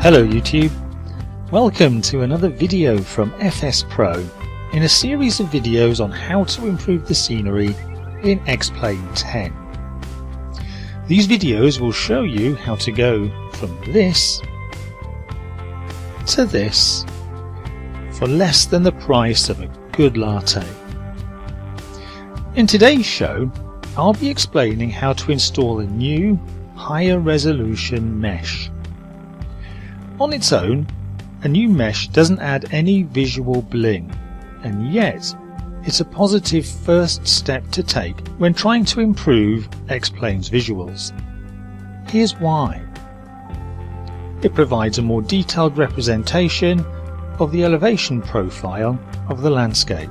Hello YouTube, welcome to another video from FS Pro in a series of videos on how to improve the scenery in X-Plane 10. These videos will show you how to go from this to this for less than the price of a good latte. In today's show, I'll be explaining how to install a new, higher resolution mesh. On its own, a new mesh doesn't add any visual bling, and yet it's a positive first step to take when trying to improve X-Plane's visuals. Here's why. It provides a more detailed representation of the elevation profile of the landscape.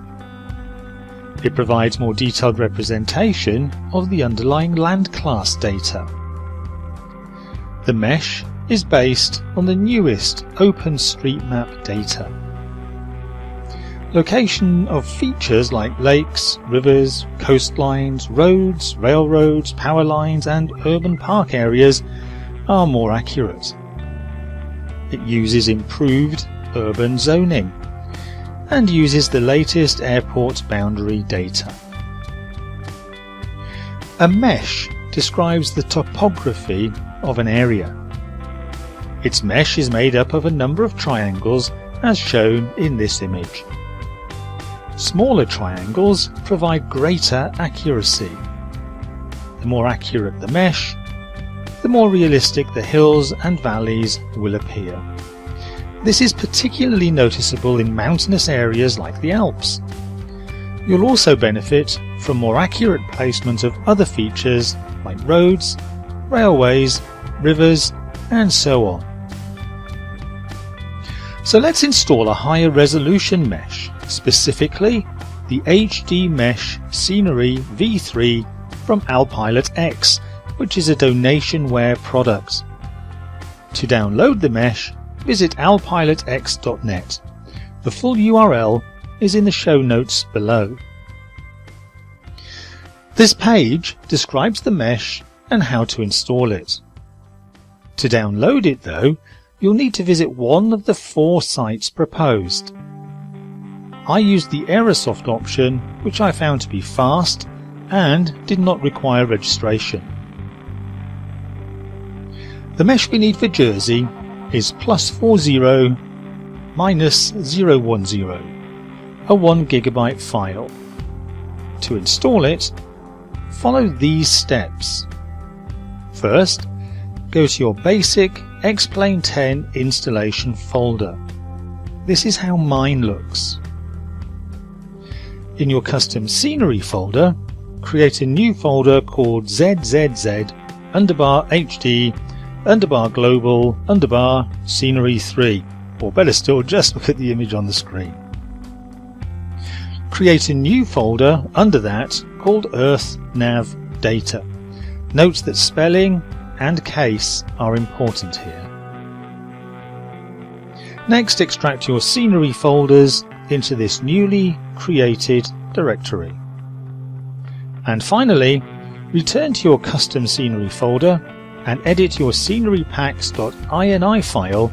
It provides more detailed representation of the underlying land class data. The mesh is based on the newest OpenStreetMap data. Location of features like lakes, rivers, coastlines, roads, railroads, power lines and urban park areas are more accurate. It uses improved urban zoning and uses the latest airport boundary data. A mesh describes the topography of an area. Its mesh is made up of a number of triangles as shown in this image. Smaller triangles provide greater accuracy. The more accurate the mesh, the more realistic the hills and valleys will appear. This is particularly noticeable in mountainous areas like the Alps. You'll also benefit from more accurate placement of other features like roads, railways, rivers, and so on. So let's install a higher resolution mesh, specifically the HD Mesh Scenery V3 from Alpilot X, which is a Donationware product. To download the mesh, visit alpilotx.net. The full URL is in the show notes below. This page describes the mesh and how to install it. To download it though, you'll need to visit one of the 4 sites proposed. I used the Aerosoft option, which I found to be fast and did not require registration. The mesh we need for Jersey is +40 -010, a 1 GB file. To install it, follow these steps. First, go to your basic X-Plane 10 installation folder. This is how mine looks. In your custom scenery folder, create a new folder called ZZZ_HD _global scenery 3, or better still, just look at the image on the screen. Create a new folder under that called Earth Nav Data. Note that spelling and case are important here. Next, extract your scenery folders into this newly created directory. And finally, return to your custom scenery folder and edit your scenerypacks.ini file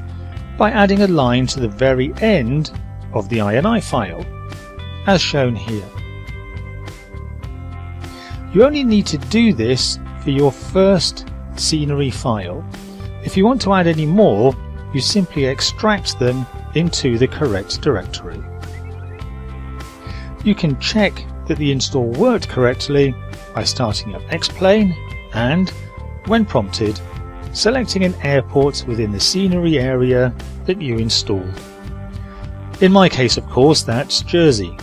by adding a line to the very end of the INI file, as shown here. You only need to do this for your first scenery file. If you want to add any more, you simply extract them into the correct directory. You can check that the install worked correctly by starting up X-Plane and, when prompted, selecting an airport within the scenery area that you installed. In my case, of course, that's Jersey.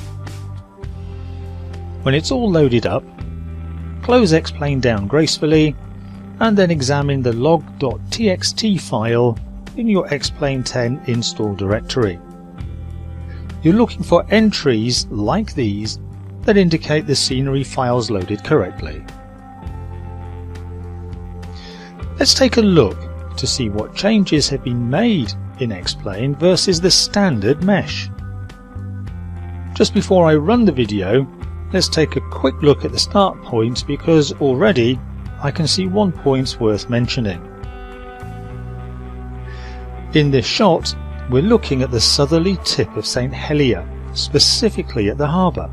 When it's all loaded up, close X-Plane down gracefully and then examine the log.txt file in your X-Plane 10 install directory. You're looking for entries like these that indicate the scenery file's loaded correctly. Let's take a look to see what changes have been made in X-Plane versus the standard mesh. Just before I run the video, let's take a quick look at the start point because already I can see one point worth mentioning. In this shot, we're looking at the southerly tip of St Helier, specifically at the harbour.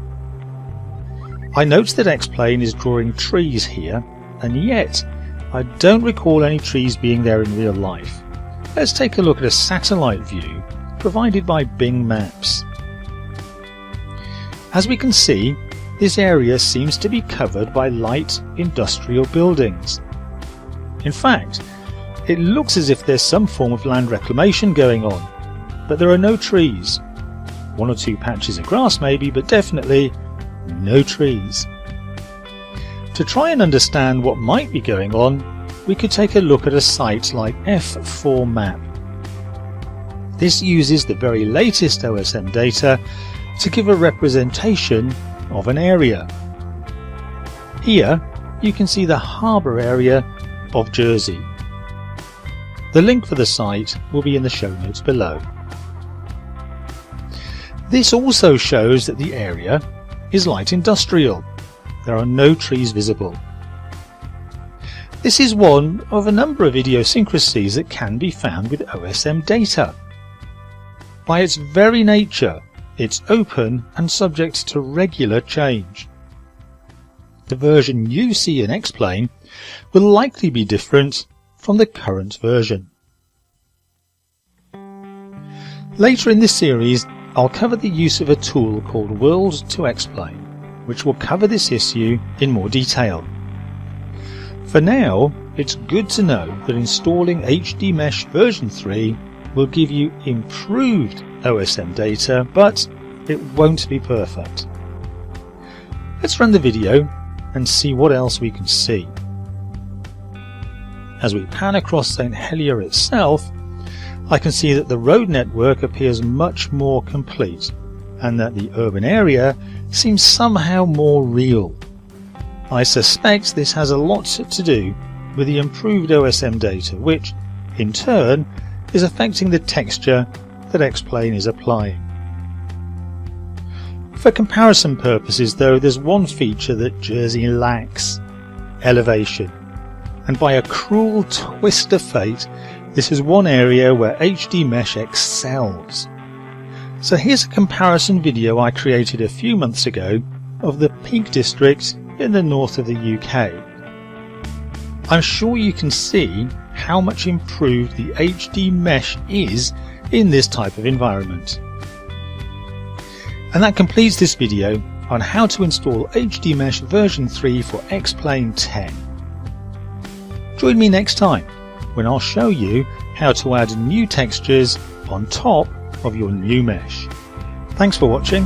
I note that X-Plane is drawing trees here, and yet I don't recall any trees being there in real life. Let's take a look at a satellite view provided by Bing Maps. As we can see, this area seems to be covered by light industrial buildings. In fact, it looks as if there's some form of land reclamation going on, but there are no trees. One or two patches of grass maybe, but definitely no trees. To try and understand what might be going on, we could take a look at a site like F4Map. This uses the very latest OSM data to give a representation of an area. Here you can see the harbour area of Jersey. The link for the site will be in the show notes below. This also shows that the area is light industrial. There are no trees visible. This is one of a number of idiosyncrasies that can be found with OSM data. By its very nature, it's open and subject to regular change. The version you see in X-Plane will likely be different from the current version. Later in this series, I'll cover the use of a tool called World2Xplane, which will cover this issue in more detail. For now, it's good to know that installing HD Mesh version 3 will give you improved OSM data, but it won't be perfect. Let's run the video and see what else we can see. As we pan across St Helier itself, I can see that the road network appears much more complete, and that the urban area seems somehow more real. I suspect this has a lot to do with the improved OSM data, which, in turn, is affecting the texture that X-Plane is applying. For comparison purposes though, there's one feature that Jersey lacks: elevation. And by a cruel twist of fate, this is one area where HD Mesh excels. So here's a comparison video I created a few months ago of the Peak District in the north of the UK. I'm sure you can see how much improved the HD Mesh is in this type of environment. And that completes this video on how to install HD Mesh version 3 for X-Plane 10. Join me next time when I'll show you how to add new textures on top of your new mesh. Thanks for watching.